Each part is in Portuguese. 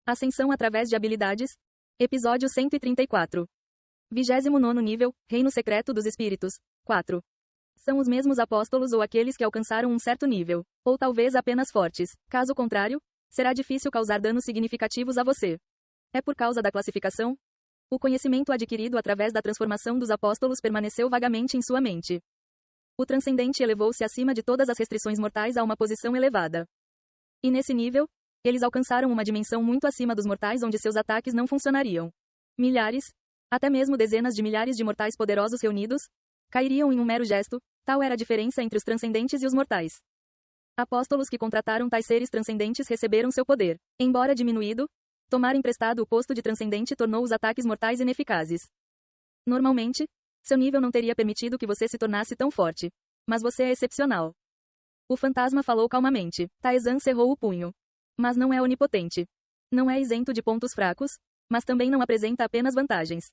Ascensão através de habilidades. Episódio 134. 29º nível, Reino Secreto dos Espíritos. 4. São os mesmos apóstolos ou aqueles que alcançaram um certo nível, ou talvez apenas fortes. Caso contrário, será difícil causar danos significativos a você. É por causa da classificação? O conhecimento adquirido através da transformação dos apóstolos permaneceu vagamente em sua mente. O transcendente elevou-se acima de todas as restrições mortais a uma posição elevada. E nesse nível, eles alcançaram uma dimensão muito acima dos mortais onde seus ataques não funcionariam. Milhares, até mesmo dezenas de milhares de mortais poderosos reunidos, cairiam em um mero gesto, tal era a diferença entre os transcendentes e os mortais. Apóstolos que contrataram tais seres transcendentes receberam seu poder. Embora diminuído, tomar emprestado o posto de transcendente tornou os ataques mortais ineficazes. Normalmente, seu nível não teria permitido que você se tornasse tão forte. Mas você é excepcional. O fantasma falou calmamente. Taizan cerrou o punho. Mas não é onipotente. Não é isento de pontos fracos, mas também não apresenta apenas vantagens.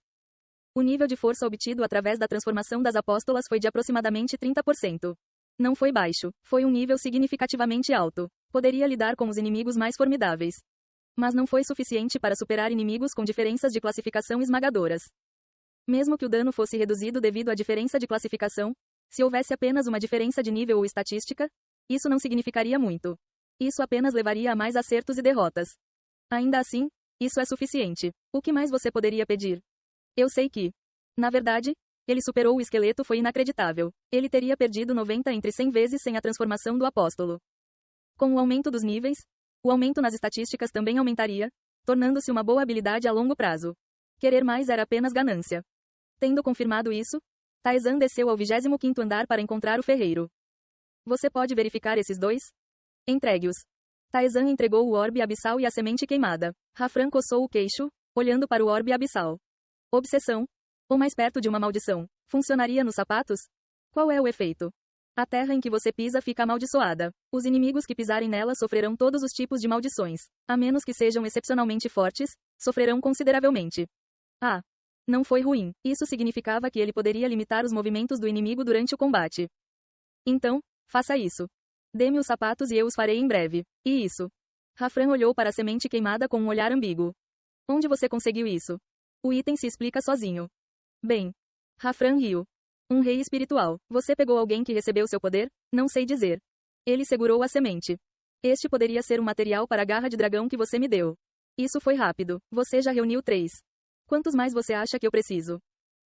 O nível de força obtido através da transformação das apóstolas foi de aproximadamente 30%. Não foi baixo, foi um nível significativamente alto. Poderia lidar com os inimigos mais formidáveis. Mas não foi suficiente para superar inimigos com diferenças de classificação esmagadoras. Mesmo que o dano fosse reduzido devido à diferença de classificação, se houvesse apenas uma diferença de nível ou estatística, isso não significaria muito. Isso apenas levaria a mais acertos e derrotas. Ainda assim, isso é suficiente. O que mais você poderia pedir? Eu sei que, na verdade, ele superou o esqueleto foi inacreditável. Ele teria perdido 90 entre 100 vezes sem a transformação do apóstolo. Com o aumento dos níveis, o aumento nas estatísticas também aumentaria, tornando-se uma boa habilidade a longo prazo. Querer mais era apenas ganância. Tendo confirmado isso, Taizan desceu ao 25º andar para encontrar o ferreiro. Você pode verificar esses dois? Entregue-os. Taizan entregou o orbe abissal e a semente queimada. Rafran coçou o queixo, olhando para o orbe abissal. Obsessão? Ou mais perto de uma maldição? Funcionaria nos sapatos? Qual é o efeito? A terra em que você pisa fica amaldiçoada. Os inimigos que pisarem nela sofrerão todos os tipos de maldições. A menos que sejam excepcionalmente fortes, sofrerão consideravelmente. Ah! Não foi ruim. Isso significava que ele poderia limitar os movimentos do inimigo durante o combate. Então, faça isso. Dê-me os sapatos e eu os farei em breve. E isso? Rafran olhou para a semente queimada com um olhar ambíguo. Onde você conseguiu isso? O item se explica sozinho. Bem. Rafran riu. Um rei espiritual. Você pegou alguém que recebeu seu poder? Não sei dizer. Ele segurou a semente. Este poderia ser um material para a garra de dragão que você me deu. Isso foi rápido. Você já reuniu 3. Quantos mais você acha que eu preciso?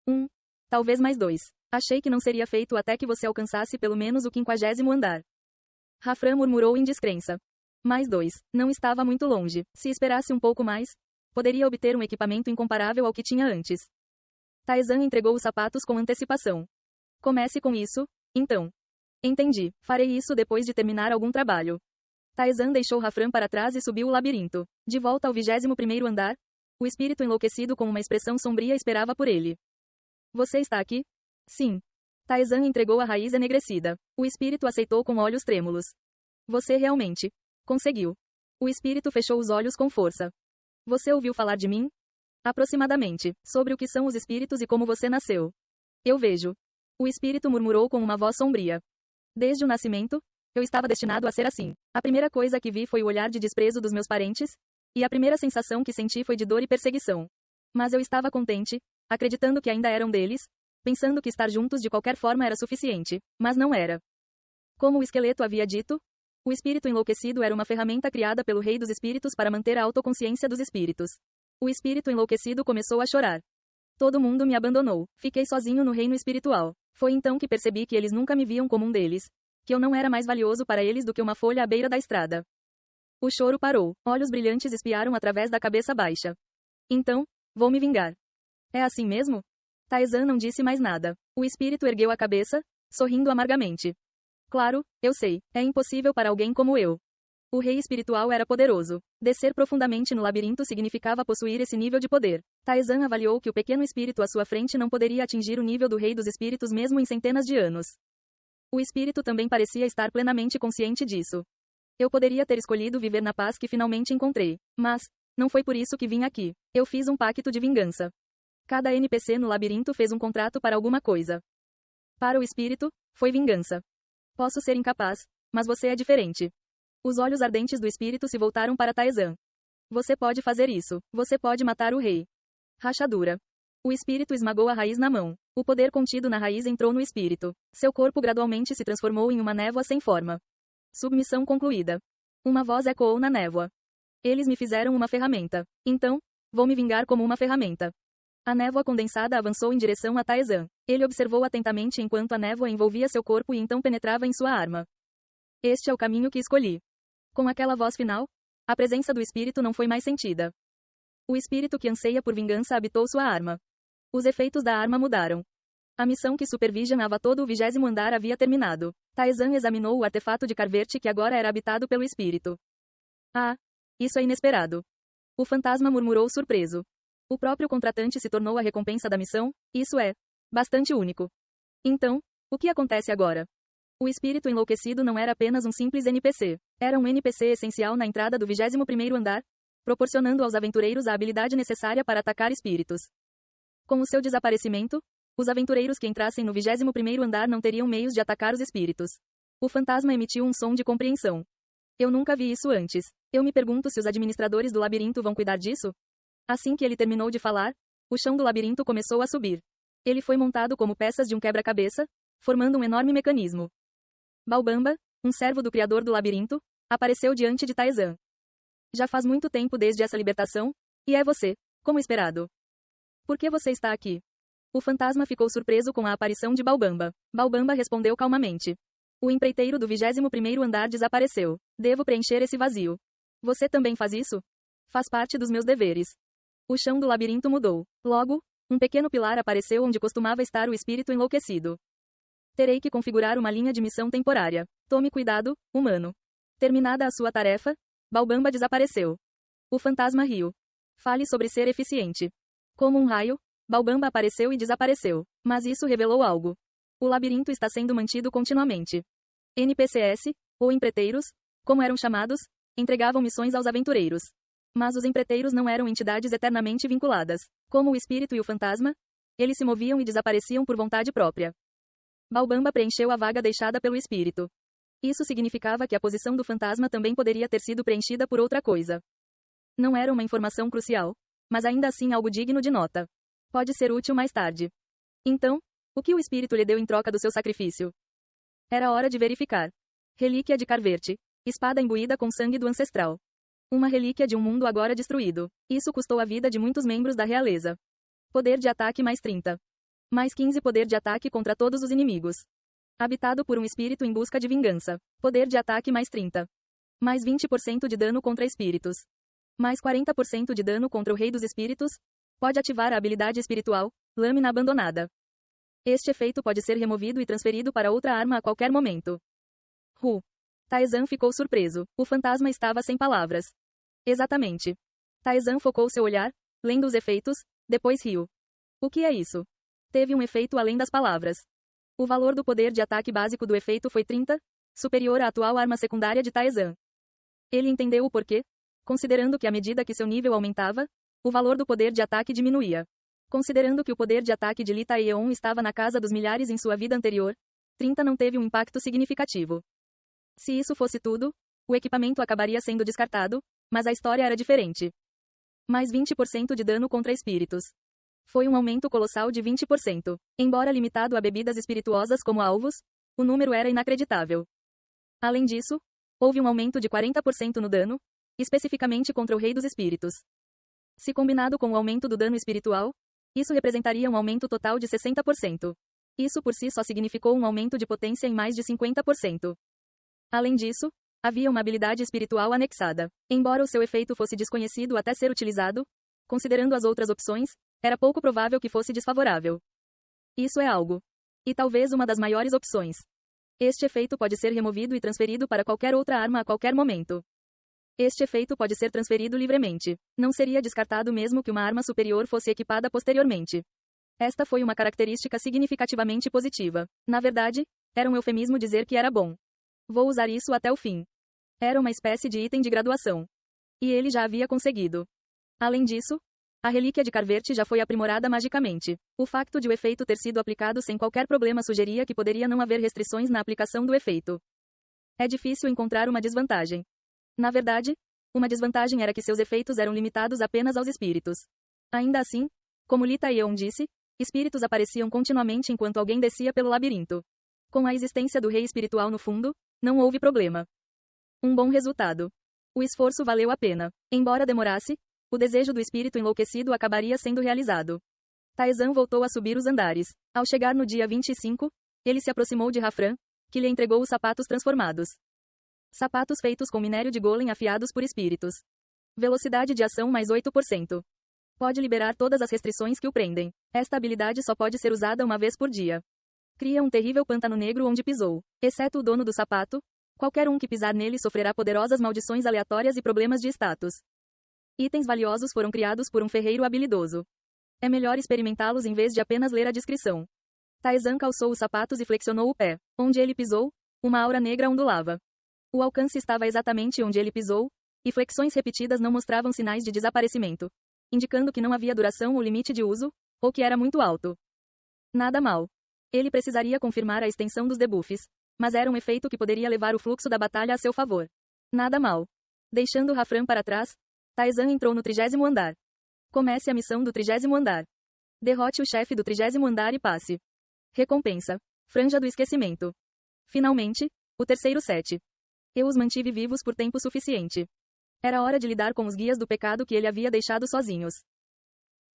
1. Talvez mais 2. Achei que não seria feito até que você alcançasse pelo menos o 50º andar. Rafran murmurou em descrença. Mais 2. Não estava muito longe. Se esperasse um pouco mais, poderia obter um equipamento incomparável ao que tinha antes. Taizan entregou os sapatos com antecipação. Comece com isso, então. Entendi. Farei isso depois de terminar algum trabalho. Taizan deixou Rafran para trás e subiu o labirinto. De volta ao 21º andar, o espírito enlouquecido com uma expressão sombria esperava por ele. Você está aqui? Sim. Taizan entregou a raiz enegrecida. O espírito aceitou com olhos trêmulos. Você realmente conseguiu. O espírito fechou os olhos com força. Você ouviu falar de mim? Aproximadamente. Sobre o que são os espíritos e como você nasceu. Eu vejo. O espírito murmurou com uma voz sombria. Desde o nascimento, eu estava destinado a ser assim. A primeira coisa que vi foi o olhar de desprezo dos meus parentes, e a primeira sensação que senti foi de dor e perseguição. Mas eu estava contente, acreditando que ainda eram deles, pensando que estar juntos de qualquer forma era suficiente, mas não era. Como o esqueleto havia dito, o espírito enlouquecido era uma ferramenta criada pelo rei dos espíritos para manter a autoconsciência dos espíritos. O espírito enlouquecido começou a chorar. Todo mundo me abandonou. Fiquei sozinho no reino espiritual. Foi então que percebi que eles nunca me viam como um deles, que eu não era mais valioso para eles do que uma folha à beira da estrada. O choro parou. Olhos brilhantes espiaram através da cabeça baixa. Então, vou me vingar. É assim mesmo? Taizan não disse mais nada. O espírito ergueu a cabeça, sorrindo amargamente. Claro, eu sei, é impossível para alguém como eu. O rei espiritual era poderoso. Descer profundamente no labirinto significava possuir esse nível de poder. Taizan avaliou que o pequeno espírito à sua frente não poderia atingir o nível do rei dos espíritos mesmo em centenas de anos. O espírito também parecia estar plenamente consciente disso. Eu poderia ter escolhido viver na paz que finalmente encontrei. Mas, não foi por isso que vim aqui. Eu fiz um pacto de vingança. Cada NPC no labirinto fez um contrato para alguma coisa. Para o espírito, foi vingança. Posso ser incapaz, mas você é diferente. Os olhos ardentes do espírito se voltaram para Taizan. Você pode fazer isso. Você pode matar o rei. Rachadura. O espírito esmagou a raiz na mão. O poder contido na raiz entrou no espírito. Seu corpo gradualmente se transformou em uma névoa sem forma. Submissão concluída. Uma voz ecoou na névoa. Eles me fizeram uma ferramenta. Então, vou me vingar como uma ferramenta. A névoa condensada avançou em direção a Taezan. Ele observou atentamente enquanto a névoa envolvia seu corpo e então penetrava em sua arma. Este é o caminho que escolhi. Com aquela voz final, a presença do espírito não foi mais sentida. O espírito que anseia por vingança habitou sua arma. Os efeitos da arma mudaram. A missão que supervisionava todo o 20º andar havia terminado. Taezan examinou o artefato de Carverte que agora era habitado pelo espírito. Ah! Isso é inesperado. O fantasma murmurou surpreso. O próprio contratante se tornou a recompensa da missão, isso é bastante único. Então, o que acontece agora? O espírito enlouquecido não era apenas um simples NPC. Era um NPC essencial na entrada do 21º andar, proporcionando aos aventureiros a habilidade necessária para atacar espíritos. Com o seu desaparecimento, os aventureiros que entrassem no 21º andar não teriam meios de atacar os espíritos. O fantasma emitiu um som de compreensão. Eu nunca vi isso antes. Eu me pergunto se os administradores do labirinto vão cuidar disso? Assim que ele terminou de falar, o chão do labirinto começou a subir. Ele foi montado como peças de um quebra-cabeça, formando um enorme mecanismo. Baubamba, um servo do criador do labirinto, apareceu diante de Taezan. Já faz muito tempo desde essa libertação, e é você, como esperado. Por que você está aqui? O fantasma ficou surpreso com a aparição de Baubamba. Baubamba respondeu calmamente. O empreiteiro do 21º andar desapareceu. Devo preencher esse vazio. Você também faz isso? Faz parte dos meus deveres. O chão do labirinto mudou. Logo, um pequeno pilar apareceu onde costumava estar o espírito enlouquecido. Terei que configurar uma linha de missão temporária. Tome cuidado, humano. Terminada a sua tarefa, Baubamba desapareceu. O fantasma riu. Fale sobre ser eficiente. Como um raio, Baubamba apareceu e desapareceu. Mas isso revelou algo. O labirinto está sendo mantido continuamente. NPCs, ou empreiteiros, como eram chamados, entregavam missões aos aventureiros. Mas os empreiteiros não eram entidades eternamente vinculadas. Como o espírito e o fantasma, eles se moviam e desapareciam por vontade própria. Baubamba preencheu a vaga deixada pelo espírito. Isso significava que a posição do fantasma também poderia ter sido preenchida por outra coisa. Não era uma informação crucial, mas ainda assim algo digno de nota. Pode ser útil mais tarde. Então, o que o espírito lhe deu em troca do seu sacrifício? Era hora de verificar. Relíquia de Carverte. Espada imbuída com sangue do ancestral. Uma relíquia de um mundo agora destruído. Isso custou a vida de muitos membros da realeza. Poder de ataque mais 30. Mais 15 poder de ataque contra todos os inimigos. Habitado por um espírito em busca de vingança. Poder de ataque mais 30. Mais 20% de dano contra espíritos. Mais 40% de dano contra o rei dos espíritos. Pode ativar a habilidade espiritual, lâmina abandonada. Este efeito pode ser removido e transferido para outra arma a qualquer momento. Taezan ficou surpreso. O fantasma estava sem palavras. Exatamente. Taezan focou seu olhar, lendo os efeitos, depois riu. O que é isso? Teve um efeito além das palavras. O valor do poder de ataque básico do efeito foi 30, superior à atual arma secundária de Taezan. Ele entendeu o porquê, considerando que à medida que seu nível aumentava, o valor do poder de ataque diminuía. Considerando que o poder de ataque de Li Taeyeon estava na casa dos milhares em sua vida anterior, 30 não teve um impacto significativo. Se isso fosse tudo, o equipamento acabaria sendo descartado, mas a história era diferente. Mais 20% de dano contra espíritos. Foi um aumento colossal de 20%. Embora limitado a bebidas espirituosas como alvos, o número era inacreditável. Além disso, houve um aumento de 40% no dano, especificamente contra o Rei dos Espíritos. Se combinado com o aumento do dano espiritual, isso representaria um aumento total de 60%. Isso por si só significou um aumento de potência em mais de 50%. Além disso, havia uma habilidade espiritual anexada. Embora o seu efeito fosse desconhecido até ser utilizado, considerando as outras opções, era pouco provável que fosse desfavorável. Isso é algo. E talvez uma das maiores opções. Este efeito pode ser removido e transferido para qualquer outra arma a qualquer momento. Este efeito pode ser transferido livremente. Não seria descartado mesmo que uma arma superior fosse equipada posteriormente. Esta foi uma característica significativamente positiva. Na verdade, era um eufemismo dizer que era bom. Vou usar isso até o fim. Era uma espécie de item de graduação. E ele já havia conseguido. Além disso, a relíquia de Carverte já foi aprimorada magicamente. O facto de o efeito ter sido aplicado sem qualquer problema sugeria que poderia não haver restrições na aplicação do efeito. É difícil encontrar uma desvantagem. Na verdade, Uma desvantagem era que seus efeitos eram limitados apenas aos espíritos. Ainda assim, como Li Taeyeon disse, espíritos apareciam continuamente enquanto alguém descia pelo labirinto. Com a existência do rei espiritual no fundo, não houve problema. Um bom resultado. O esforço valeu a pena. Embora demorasse, o desejo do espírito enlouquecido acabaria sendo realizado. Taezan voltou a subir os andares. Ao chegar no dia 25, ele se aproximou de Rafran, que lhe entregou os sapatos transformados. Sapatos feitos com minério de golem afiados por espíritos. Velocidade de ação mais 8%. Pode liberar todas as restrições que o prendem. Esta habilidade só pode ser usada uma vez por dia. Cria um terrível pântano negro onde pisou. Exceto o dono do sapato, qualquer um que pisar nele sofrerá poderosas maldições aleatórias e problemas de status. Itens valiosos foram criados por um ferreiro habilidoso. É melhor experimentá-los em vez de apenas ler a descrição. Taezan calçou os sapatos e flexionou o pé. Onde ele pisou, uma aura negra ondulava. O alcance estava exatamente onde ele pisou, e flexões repetidas não mostravam sinais de desaparecimento, indicando que não havia duração ou limite de uso, ou que era muito alto. Nada mal. Ele precisaria confirmar a extensão dos debuffs, mas era um efeito que poderia levar o fluxo da batalha a seu favor. Nada mal. Deixando Rafran para trás, Taezan entrou no 30º andar. Comece a missão do 30º andar. Derrote o chefe do 30º andar e passe. Recompensa. Franja do esquecimento. Finalmente, o terceiro set. Eu os mantive vivos por tempo suficiente. Era hora de lidar com os guias do pecado que ele havia deixado sozinhos.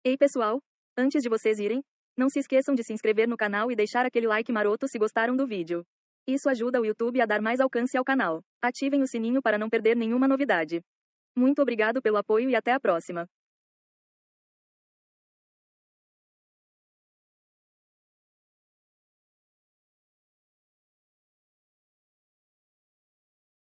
Ei pessoal, antes de vocês irem, não se esqueçam de se inscrever no canal e deixar aquele like maroto se gostaram do vídeo. Isso ajuda o YouTube a dar mais alcance ao canal. Ativem o sininho para não perder nenhuma novidade. Muito obrigado pelo apoio e até a próxima.